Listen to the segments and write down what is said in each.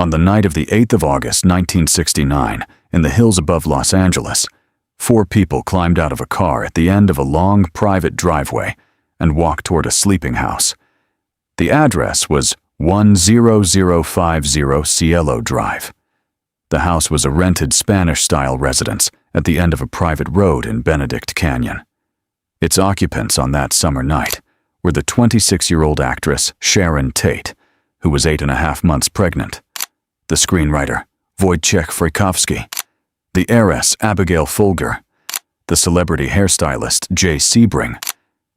On the night of the 8th of August, 1969, in the hills above Los Angeles, 4 people climbed out of a car at the end of a long private driveway and walked toward a sleeping house. The address was 10050 Cielo Drive. The house was a rented Spanish-style residence at the end of a private road in Benedict Canyon. Its occupants on that summer night were the 26-year-old actress Sharon Tate, who was 8.5 months pregnant, the screenwriter Wojciech Frykowski, the heiress Abigail Folger, the celebrity hairstylist Jay Sebring,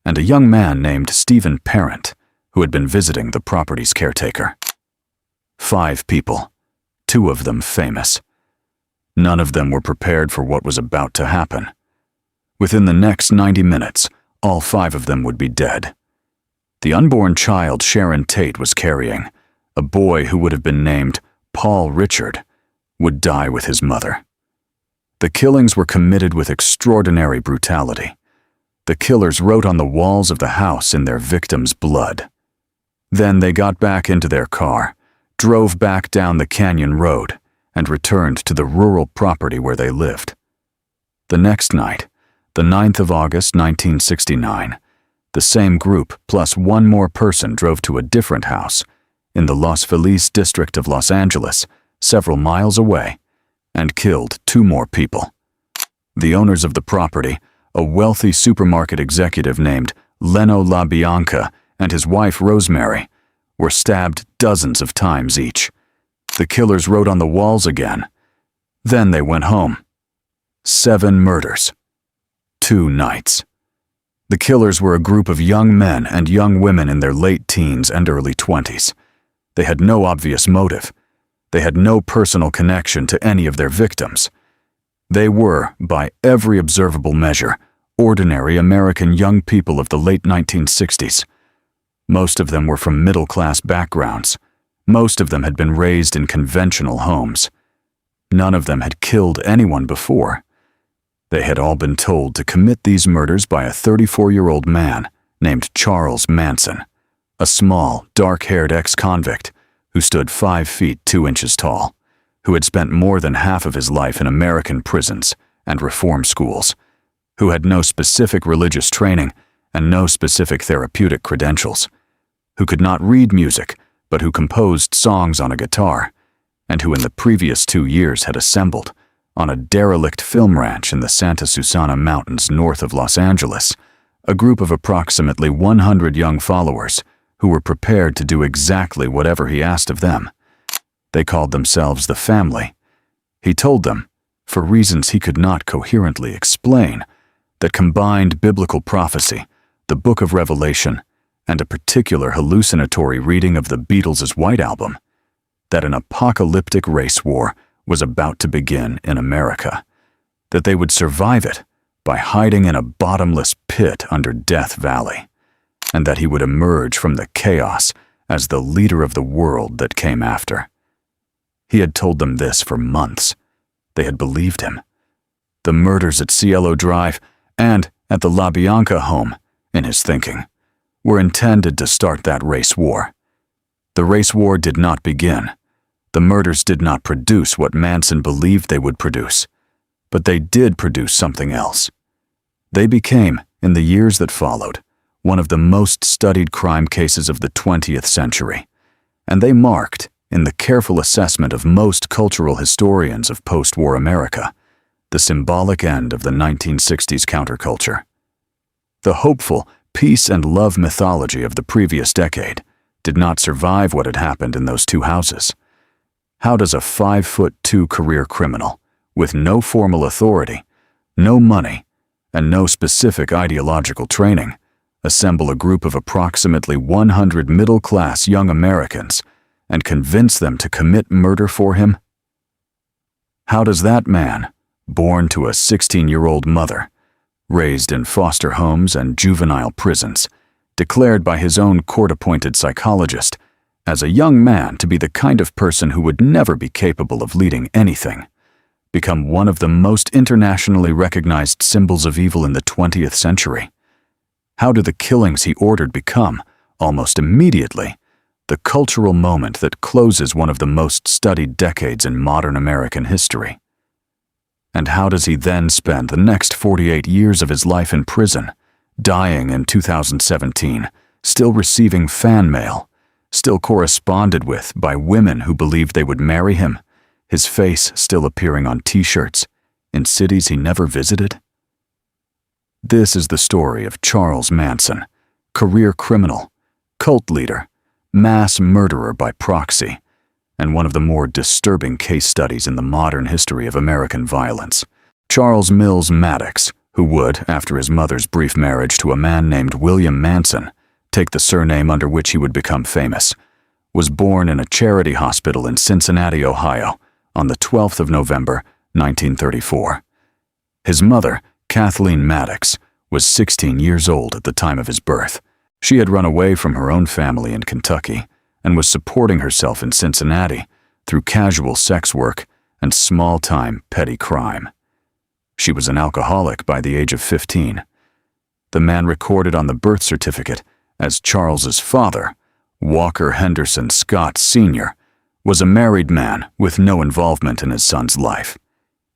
and a young man named Stephen Parent, who had been visiting the property's caretaker. 5 people, 2 of them famous. None of them were prepared for what was about to happen. Within the next 90 minutes, all 5 of them would be dead. The unborn child Sharon Tate was carrying, a boy who would have been named Paul Richard, would die with his mother. The killings were committed with extraordinary brutality. The killers wrote on the walls of the house in their victims' blood. Then they got back into their car, drove back down the canyon road, and returned to the rural property where they lived. The next night, the 9th of August, 1969, the same group plus 1 more person drove to a different house in the Los Feliz district of Los Angeles, several miles away, and killed 2 more people. The owners of the property, a wealthy supermarket executive named Leno LaBianca and his wife Rosemary, were stabbed dozens of times each. The killers wrote on the walls again. Then they went home. 7 murders. 2 nights. The killers were a group of young men and young women in their late teens and early 20s. They had no obvious motive. They had no personal connection to any of their victims. They were, by every observable measure, ordinary American young people of the late 1960s. Most of them were from middle-class backgrounds. Most of them had been raised in conventional homes. None of them had killed anyone before. They had all been told to commit these murders by a 34-year-old man named Charles Manson, a small, dark-haired ex-convict who stood 5 feet 2 inches tall, who had spent more than half of his life in American prisons and reform schools, who had no specific religious training and no specific therapeutic credentials, who could not read music but who composed songs on a guitar, and who in the previous 2 years had assembled, on a derelict film ranch in the Santa Susana Mountains north of Los Angeles, a group of approximately 100 young followers who were prepared to do exactly whatever he asked of them. They called themselves the Family. He told them, for reasons he could not coherently explain, that combined biblical prophecy, the Book of Revelation, and a particular hallucinatory reading of the Beatles' White Album, that an apocalyptic race war was about to begin in America, that they would survive it by hiding in a bottomless pit under Death Valley, and that he would emerge from the chaos as the leader of the world that came after. He had told them this for months. They had believed him. The murders at Cielo Drive and at the LaBianca home, in his thinking, were intended to start that race war. The race war did not begin. The murders did not produce what Manson believed they would produce, but they did produce something else. They became, in the years that followed, one of the most studied crime cases of the 20th century, and they marked, in the careful assessment of most cultural historians of post-war America, the symbolic end of the 1960s counterculture. The hopeful peace and love mythology of the previous decade did not survive what had happened in those 2 houses. How does a 5'2" career criminal, with no formal authority, no money, and no specific ideological training, assemble a group of approximately 100 middle-class young Americans and convince them to commit murder for him? How does that man, born to a 16-year-old mother, raised in foster homes and juvenile prisons, declared by his own court-appointed psychologist as a young man to be the kind of person who would never be capable of leading anything, become one of the most internationally recognized symbols of evil in the 20th century? How do the killings he ordered become, almost immediately, the cultural moment that closes one of the most studied decades in modern American history. And how does he then spend the next 48 years of his life in prison, dying in 2017, still receiving fan mail, still corresponded with by women who believed they would marry him, his face still appearing on t-shirts, in cities he never visited? This is the story of Charles Manson, career criminal, cult leader, mass murderer by proxy, and one of the more disturbing case studies in the modern history of American violence. Charles Mills Maddox, who would, after his mother's brief marriage to a man named William Manson, take the surname under which he would become famous, was born in a charity hospital in Cincinnati, Ohio, on the 12th of November, 1934. His mother, Kathleen Maddox, was 16 years old at the time of his birth. She had run away from her own family in Kentucky and was supporting herself in Cincinnati through casual sex work and small-time petty crime. She was an alcoholic by the age of 15. The man recorded on the birth certificate as Charles's father, Walker Henderson Scott Sr., was a married man with no involvement in his son's life.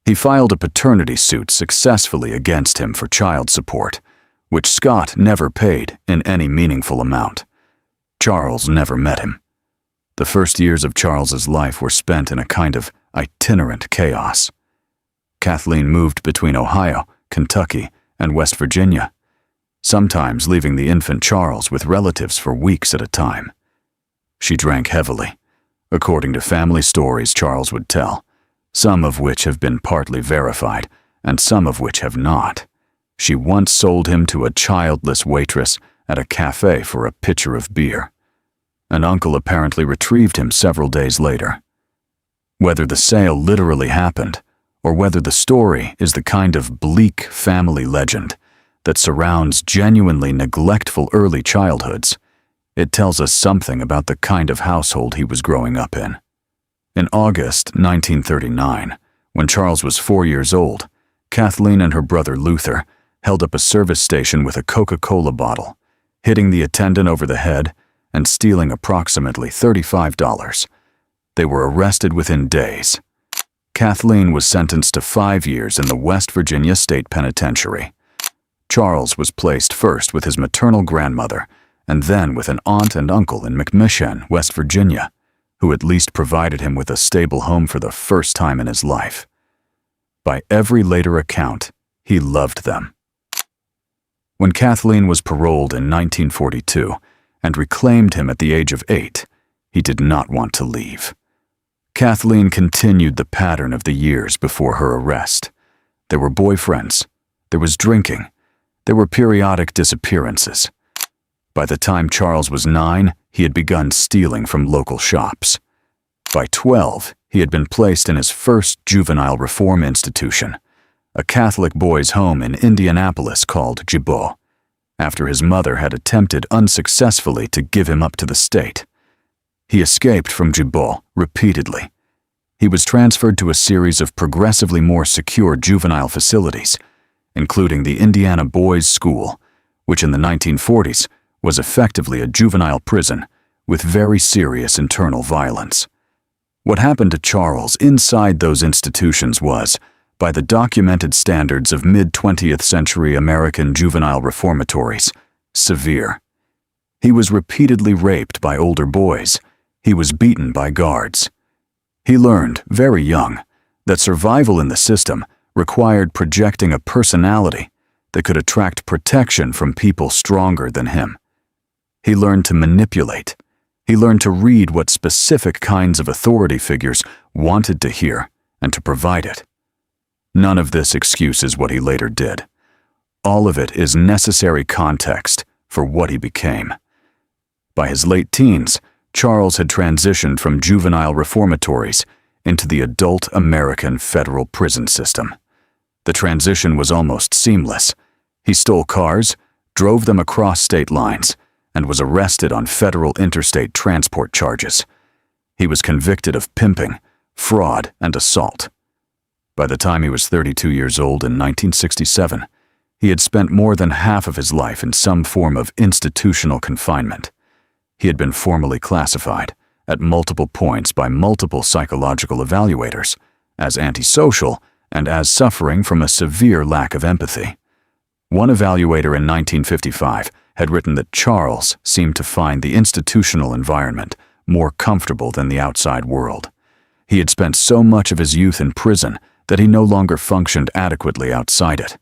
He filed a paternity suit successfully against him for child support, which Scott never paid in any meaningful amount. Charles never met him. The first years of Charles's life were spent in a kind of itinerant chaos. Kathleen moved between Ohio, Kentucky, and West Virginia, sometimes leaving the infant Charles with relatives for weeks at a time. She drank heavily, according to family stories Charles would tell, some of which have been partly verified and some of which have not. She once sold him to a childless waitress at a cafe for a pitcher of beer. An uncle apparently retrieved him several days later. Whether the sale literally happened, or whether the story is the kind of bleak family legend that surrounds genuinely neglectful early childhoods, it tells us something about the kind of household he was growing up in. In August 1939, when Charles was 4 years old, Kathleen and her brother Luther held up a service station with a Coca-Cola bottle, hitting the attendant over the head and stealing approximately $35. They were arrested within days. Kathleen was sentenced to 5 years in the West Virginia State Penitentiary. Charles was placed first with his maternal grandmother and then with an aunt and uncle in McMichen, West Virginia, who at least provided him with a stable home for the first time in his life. By every later account, he loved them. When Kathleen was paroled in 1942 and reclaimed him at the age of 8, he did not want to leave. Kathleen continued the pattern of the years before her arrest. There were boyfriends, there was drinking, there were periodic disappearances. By the time Charles was 9, he had begun stealing from local shops. By 12, he had been placed in his first juvenile reform institution, a Catholic boys' home in Indianapolis called Gibeau, after his mother had attempted unsuccessfully to give him up to the state. He escaped from Gibeau repeatedly. He was transferred to a series of progressively more secure juvenile facilities, including the Indiana Boys' School, which in the 1940s was effectively a juvenile prison with very serious internal violence. What happened to Charles inside those institutions was, by the documented standards of mid-20th century American juvenile reformatories, severe. He was repeatedly raped by older boys. He was beaten by guards. He learned, very young, that survival in the system required projecting a personality that could attract protection from people stronger than him. He learned to manipulate. He learned to read what specific kinds of authority figures wanted to hear and to provide it. None of this excuses what he later did. All of it is necessary context for what he became. By his late teens, Charles had transitioned from juvenile reformatories into the adult American federal prison system. The transition was almost seamless. He stole cars, drove them across state lines, and was arrested on federal interstate transport charges. He was convicted of pimping, fraud, and assault. By the time he was 32 years old in 1967, he had spent more than half of his life in some form of institutional confinement. He had been formally classified, at multiple points by multiple psychological evaluators, as antisocial and as suffering from a severe lack of empathy. One evaluator in 1955 had written that Charles seemed to find the institutional environment more comfortable than the outside world. He had spent so much of his youth in prison that he no longer functioned adequately outside it.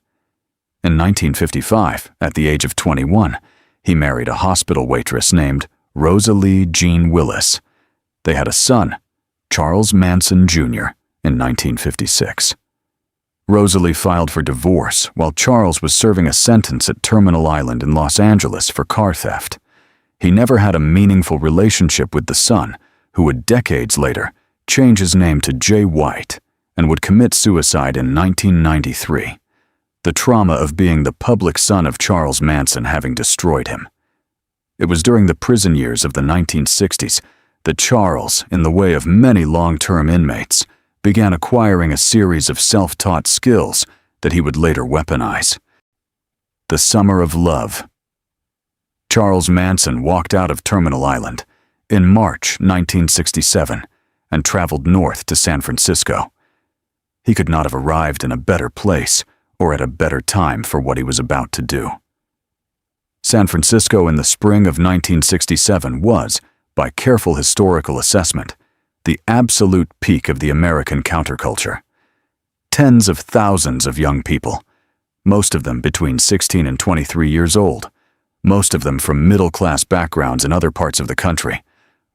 In 1955, at the age of 21, he married a hospital waitress named Rosalie Jean Willis. They had a son, Charles Manson Jr., in 1956. Rosalie filed for divorce while Charles was serving a sentence at Terminal Island in Los Angeles for car theft. He never had a meaningful relationship with the son, who would decades later change his name to Jay White and would commit suicide in 1993. The trauma of being the public son of Charles Manson having destroyed him. It was during the prison years of the 1960s that Charles, in the way of many long-term inmates, began acquiring a series of self-taught skills that he would later weaponize. The Summer of Love. Charles Manson walked out of Terminal Island in March 1967 and traveled north to San Francisco. He could not have arrived in a better place or at a better time for what he was about to do. San Francisco in the spring of 1967 was, by careful historical assessment, the absolute peak of the American counterculture. Tens of thousands of young people, most of them between 16 and 23 years old, most of them from middle-class backgrounds in other parts of the country,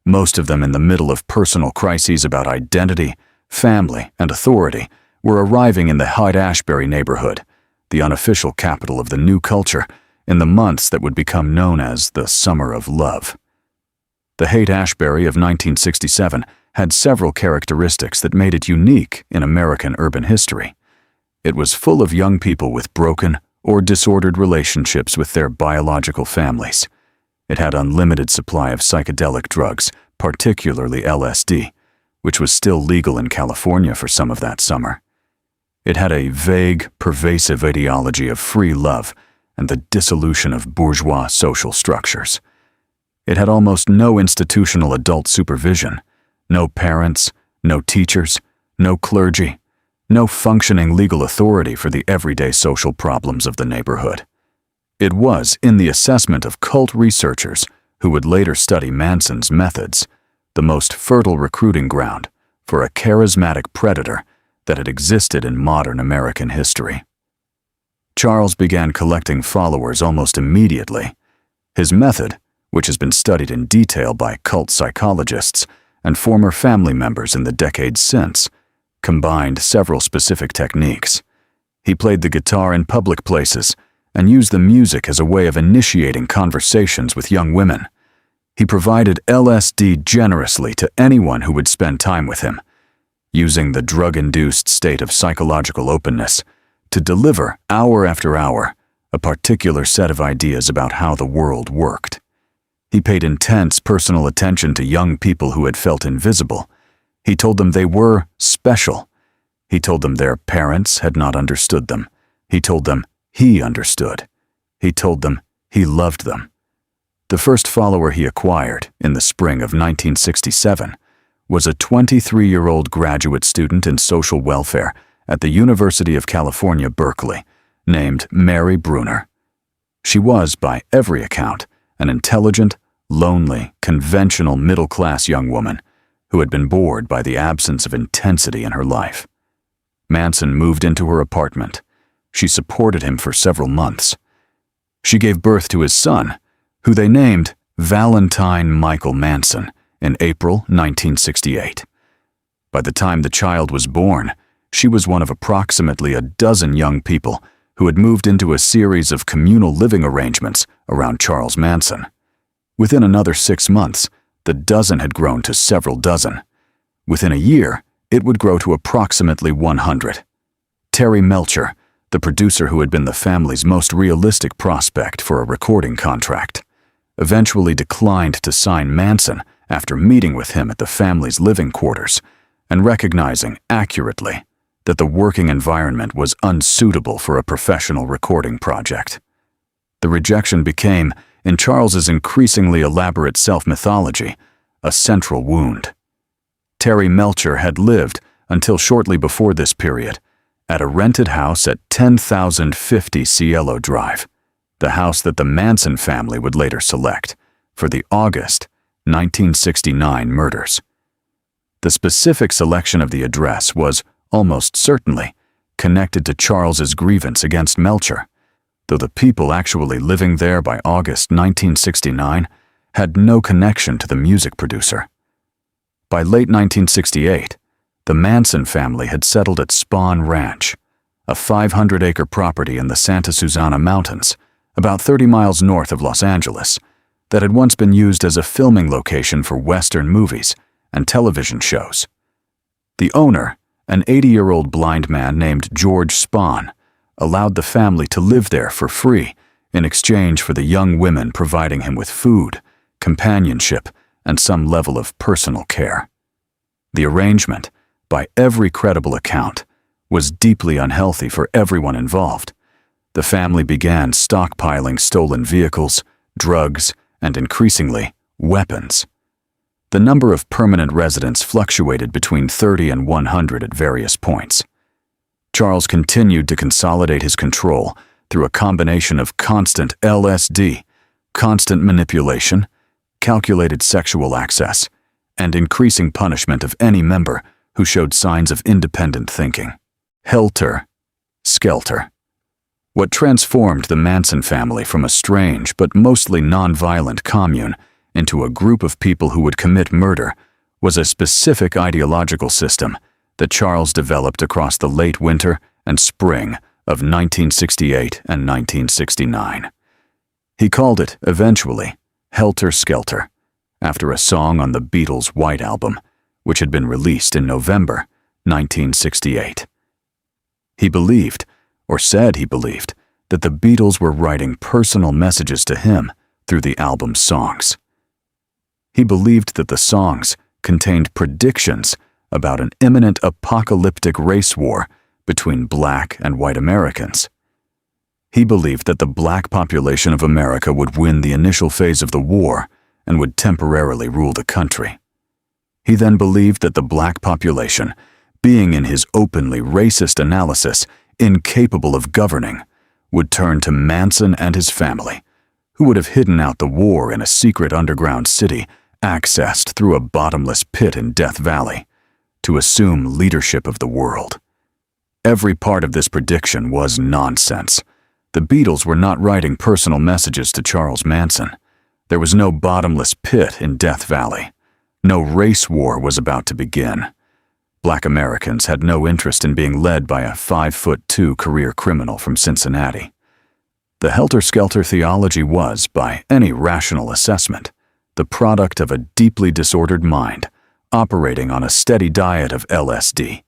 most of them in the middle of personal crises about identity, family, and authority, were arriving in the Haight-Ashbury neighborhood, the unofficial capital of the new culture, in the months that would become known as the Summer of Love. The Haight-Ashbury of 1967 had several characteristics that made it unique in American urban history. It was full of young people with broken or disordered relationships with their biological families. It had unlimited supply of psychedelic drugs, particularly LSD, which was still legal in California for some of that summer. It had a vague, pervasive ideology of free love and the dissolution of bourgeois social structures. It had almost no institutional adult supervision, no parents, no teachers, no clergy, no functioning legal authority for the everyday social problems of the neighborhood. It was, in the assessment of cult researchers who would later study Manson's methods, the most fertile recruiting ground for a charismatic predator that had existed in modern American history. Charles began collecting followers almost immediately. His method, which has been studied in detail by cult psychologists and former family members in the decades since, combined several specific techniques. He played the guitar in public places and used the music as a way of initiating conversations with young women. He provided LSD generously to anyone who would spend time with him, using the drug-induced state of psychological openness to deliver, hour after hour, a particular set of ideas about how the world worked. He paid intense personal attention to young people who had felt invisible. He told them they were special. He told them their parents had not understood them. He told them he understood. He told them he loved them. The first follower he acquired, in the spring of 1967, was a 23-year-old graduate student in social welfare at the University of California, Berkeley, named Mary Bruner. She was, by every account, an intelligent, lonely, conventional middle-class young woman who had been bored by the absence of intensity in her life. Manson moved into her apartment. She supported him for several months. She gave birth to his son, who they named Valentine Michael Manson, in April 1968. By the time the child was born, she was one of approximately a dozen young people who had moved into a series of communal living arrangements around Charles Manson. Within another 6 months, the dozen had grown to several dozen. Within a year, it would grow to approximately 100. Terry Melcher, the producer who had been the family's most realistic prospect for a recording contract, eventually declined to sign Manson after meeting with him at the family's living quarters and recognizing accurately that the working environment was unsuitable for a professional recording project. The rejection became, in Charles's increasingly elaborate self-mythology, a central wound. Terry Melcher had lived, until shortly before this period, at a rented house at 10,050 Cielo Drive, the house that the Manson family would later select for the August 1969 murders. The specific selection of the address was, almost certainly, connected to Charles's grievance against Melcher, though the people actually living there by August 1969 had no connection to the music producer. By late 1968, the Manson family had settled at Spawn Ranch, a 500-acre property in the Santa Susana Mountains, about 30 miles north of Los Angeles, that had once been used as a filming location for Western movies and television shows. The owner, an 80-year-old blind man named George Spahn, allowed the family to live there for free in exchange for the young women providing him with food, companionship, and some level of personal care. The arrangement, by every credible account, was deeply unhealthy for everyone involved. The family began stockpiling stolen vehicles, drugs, and increasingly, weapons. The number of permanent residents fluctuated between 30 and 100 at various points. Charles continued to consolidate his control through a combination of constant LSD, constant manipulation, calculated sexual access, and increasing punishment of any member who showed signs of independent thinking. Helter-skelter. What transformed the Manson family from a strange but mostly non-violent commune into a group of people who would commit murder was a specific ideological system that Charles developed across the late winter and spring of 1968 and 1969. He called it, eventually, Helter-Skelter, after a song on the Beatles' White Album, which had been released in November 1968. He believed, or said he believed, that the Beatles were writing personal messages to him through the album's songs. He believed that the songs contained predictions about an imminent apocalyptic race war between black and white Americans. He believed that the black population of America would win the initial phase of the war and would temporarily rule the country. He then believed that the black population, being in his openly racist analysis incapable of governing, would turn to Manson and his family, who would have hidden out the war in a secret underground city accessed through a bottomless pit in Death Valley, to assume leadership of the world. Every part of this prediction was nonsense. The Beatles were not writing personal messages to Charles Manson. There was no bottomless pit in Death Valley. No race war was about to begin. Black Americans had no interest in being led by a 5'2" career criminal from Cincinnati. The helter-skelter theology was, by any rational assessment, the product of a deeply disordered mind operating on a steady diet of LSD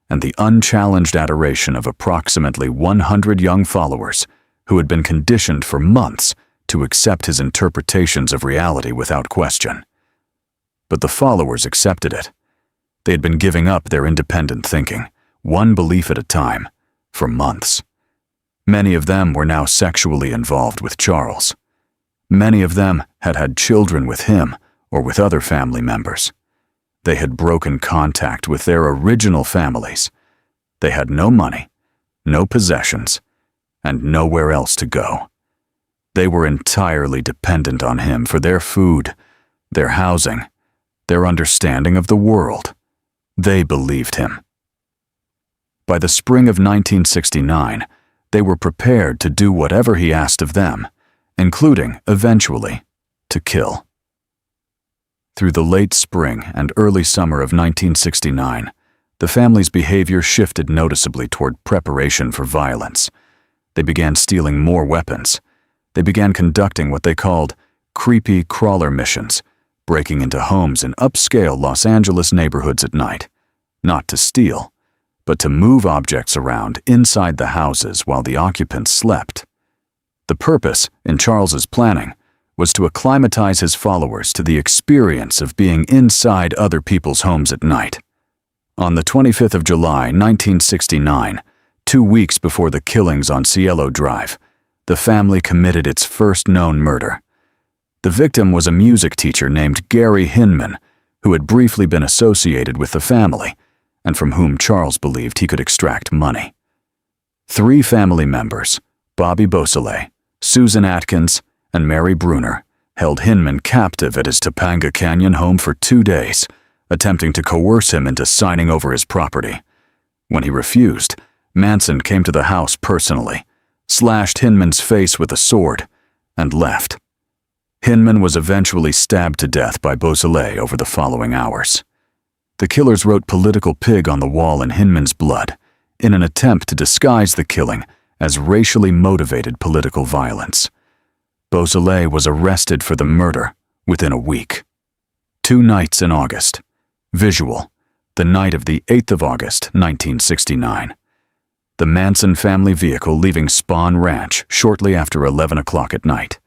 and the unchallenged adoration of approximately 100 young followers who had been conditioned for months to accept his interpretations of reality without question. But the followers accepted it. They had been giving up their independent thinking, one belief at a time, for months. Many of them were now sexually involved with Charles. Many of them had had children with him or with other family members. They had broken contact with their original families. They had no money, no possessions, and nowhere else to go. They were entirely dependent on him for their food, their housing, their understanding of the world. They believed him. By the spring of 1969, they were prepared to do whatever he asked of them, including, eventually, to kill. Through the late spring and early summer of 1969, the family's behavior shifted noticeably toward preparation for violence. They began stealing more weapons. They began conducting what they called creepy crawler missions, breaking into homes in upscale Los Angeles neighborhoods at night, not to steal, but to move objects around inside the houses while the occupants slept. The purpose, in Charles's planning, was to acclimatize his followers to the experience of being inside other people's homes at night. On the 25th of July, 1969, 2 weeks before the killings on Cielo Drive, the family committed its first known murder, The victim was a music teacher named Gary Hinman, who had briefly been associated with the family, and from whom Charles believed he could extract money. 3 family members, Bobby Beausoleil, Susan Atkins, and Mary Bruner, held Hinman captive at his Topanga Canyon home for 2 days, attempting to coerce him into signing over his property. When he refused, Manson came to the house personally, slashed Hinman's face with a sword, and left. Hinman was eventually stabbed to death by Beausoleil over the following hours. The killers wrote "political pig" on the wall in Hinman's blood, in an attempt to disguise the killing as racially motivated political violence. Beausoleil was arrested for the murder within a week. 2 nights in August. Visual, the night of the 8th of August, 1969. The Manson family vehicle leaving Spahn Ranch shortly after 11 o'clock at night.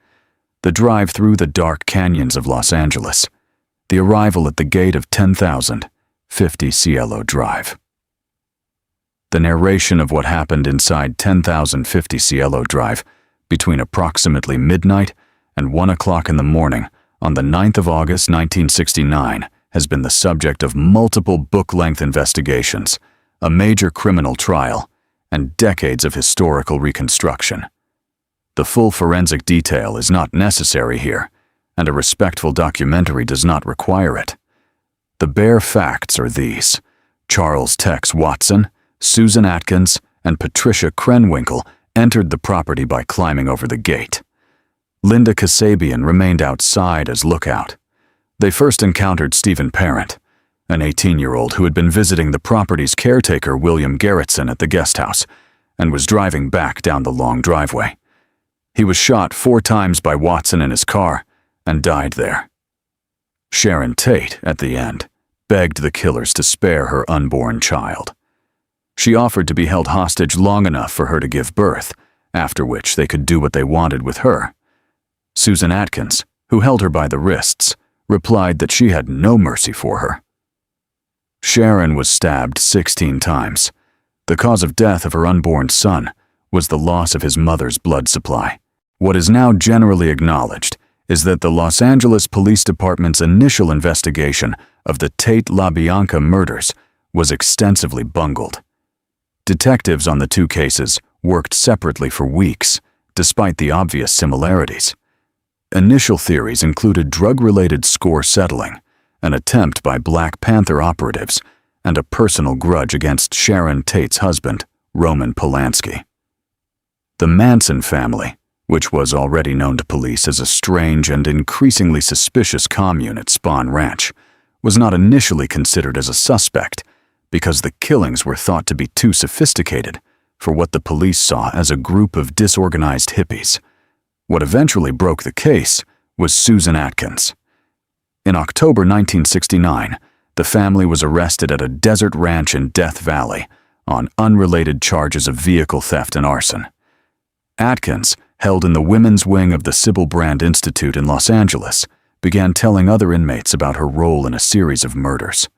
The drive through the dark canyons of Los Angeles. The arrival at the gate of 10,050 Cielo Drive. The narration of what happened inside 10,050 Cielo Drive between approximately midnight and 1 o'clock in the morning on the 9th of August 1969 has been the subject of multiple book-length investigations, a major criminal trial, and decades of historical reconstruction. The full forensic detail is not necessary here, and a respectful documentary does not require it. The bare facts are these: Charles Tex Watson, Susan Atkins, and Patricia Krenwinkel entered the property by climbing over the gate. Linda Kasabian remained outside as lookout. They first encountered Stephen Parent, an 18-year-old who had been visiting the property's caretaker William Garrettson at the guest house and was driving back down the long driveway. He was shot 4 times by Watson in his car and died there. Sharon Tate, at the end, begged the killers to spare her unborn child. She offered to be held hostage long enough for her to give birth, after which they could do what they wanted with her. Susan Atkins, who held her by the wrists, replied that she had no mercy for her. Sharon was stabbed 16 times. The cause of death of her unborn son was the loss of his mother's blood supply. What is now generally acknowledged is that the Los Angeles Police Department's initial investigation of the Tate LaBianca murders was extensively bungled. Detectives on the 2 cases worked separately for weeks, despite the obvious similarities. Initial theories included drug-related score settling, an attempt by Black Panther operatives, and a personal grudge against Sharon Tate's husband, Roman Polanski. The Manson family, which was already known to police as a strange and increasingly suspicious commune at Spahn Ranch, was not initially considered as a suspect because the killings were thought to be too sophisticated for what the police saw as a group of disorganized hippies. What eventually broke the case was Susan Atkins. In October 1969, the family was arrested at a desert ranch in Death Valley on unrelated charges of vehicle theft and arson. Atkins, held in the women's wing of the Sybil Brand Institute in Los Angeles, began telling other inmates about her role in a series of murders.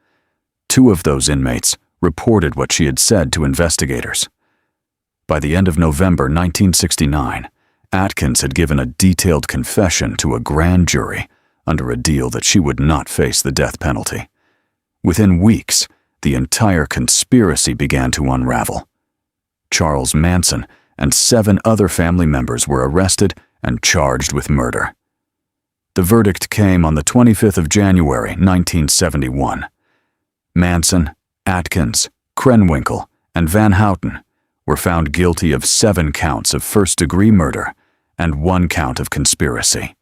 2 of those inmates reported what she had said to investigators. By the end of November 1969, Atkins had given a detailed confession to a grand jury under a deal that she would not face the death penalty. Within weeks, the entire conspiracy began to unravel. Charles Manson and 7 other family members were arrested and charged with murder. The verdict came on the 25th of January, 1971. Manson, Atkins, Krenwinkel, and Van Houten were found guilty of 7 counts of first-degree murder and 1 count of conspiracy.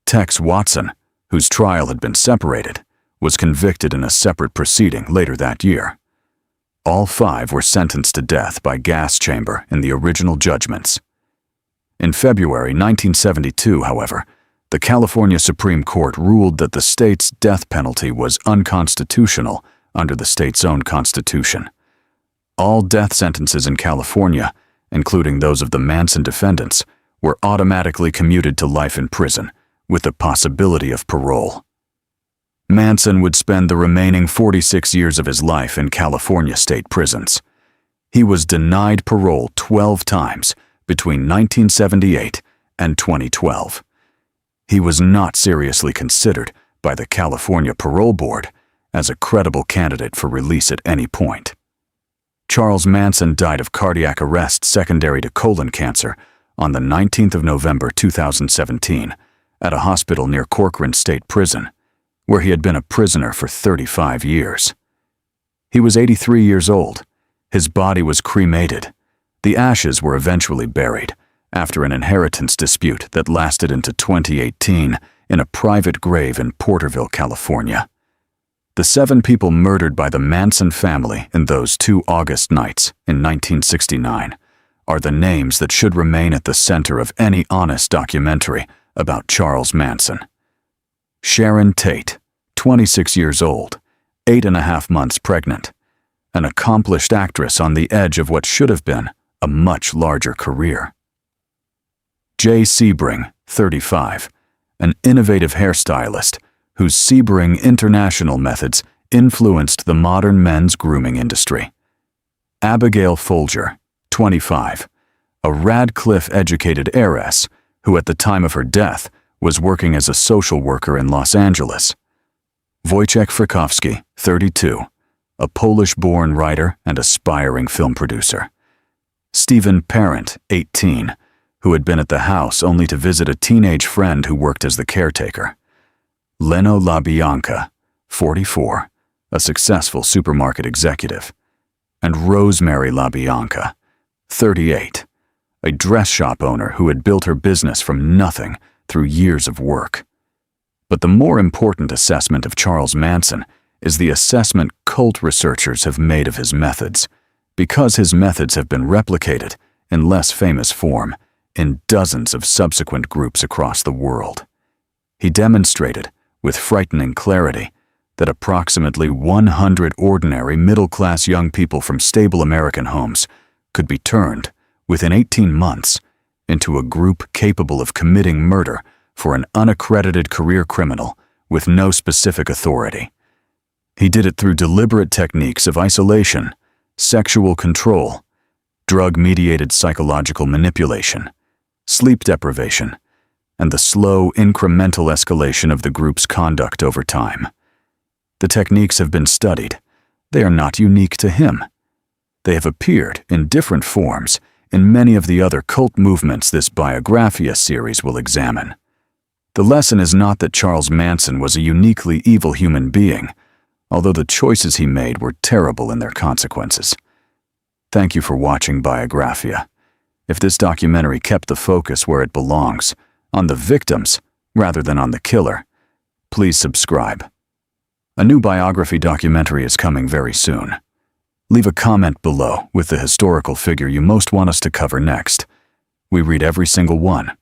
Tex Watson, whose trial had been separated, was convicted in a separate proceeding later that year. All 5 were sentenced to death by gas chamber in the original judgments. In February 1972, however, the California Supreme Court ruled that the state's death penalty was unconstitutional under the state's own constitution. All death sentences in California, including those of the Manson defendants, were automatically commuted to life in prison, with the possibility of parole. Manson would spend the remaining 46 years of his life in California state prisons. He was denied parole 12 times between 1978 and 2012. He was not seriously considered by the California Parole Board as a credible candidate for release at any point. Charles Manson died of cardiac arrest secondary to colon cancer on the 19th of November 2017 at a hospital near Corcoran State Prison, where he had been a prisoner for 35 years. He was 83 years old. His body was cremated. The ashes were eventually buried after an inheritance dispute that lasted into 2018 in a private grave in Porterville, California. The 7 people murdered by the Manson family in those 2 August nights in 1969 are the names that should remain at the center of any honest documentary about Charles Manson. Sharon Tate, 26 years old, 8.5 months pregnant, an accomplished actress on the edge of what should have been a much larger career. Jay Sebring, 35, an innovative hairstylist whose Sebring International methods influenced the modern men's grooming industry. Abigail Folger, 25, a Radcliffe-educated heiress who at the time of her death was working as a social worker in Los Angeles. Wojciech Frykowski, 32, a Polish-born writer and aspiring film producer. Stephen Parent, 18, who had been at the house only to visit a teenage friend who worked as the caretaker. Leno LaBianca, 44, a successful supermarket executive. And Rosemary LaBianca, 38, a dress shop owner who had built her business from nothing through years of work. But the more important assessment of Charles Manson is the assessment cult researchers have made of his methods, because his methods have been replicated in less famous form in dozens of subsequent groups across the world. He demonstrated, with frightening clarity, that approximately 100 ordinary middle-class young people from stable American homes could be turned, within 18 months, into a group capable of committing murder for an unaccredited career criminal with no specific authority. He did it through deliberate techniques of isolation, sexual control, drug-mediated psychological manipulation, sleep deprivation, and the slow, incremental escalation of the group's conduct over time. The techniques have been studied. They are not unique to him. They have appeared in different forms in many of the other cult movements this Biographia series will examine. The lesson is not that Charles Manson was a uniquely evil human being, although the choices he made were terrible in their consequences. Thank you for watching Biographia. If this documentary kept the focus where it belongs, on the victims rather than on the killer, please subscribe. A new biography documentary is coming very soon. Leave a comment below with the historical figure you most want us to cover next. We read every single one.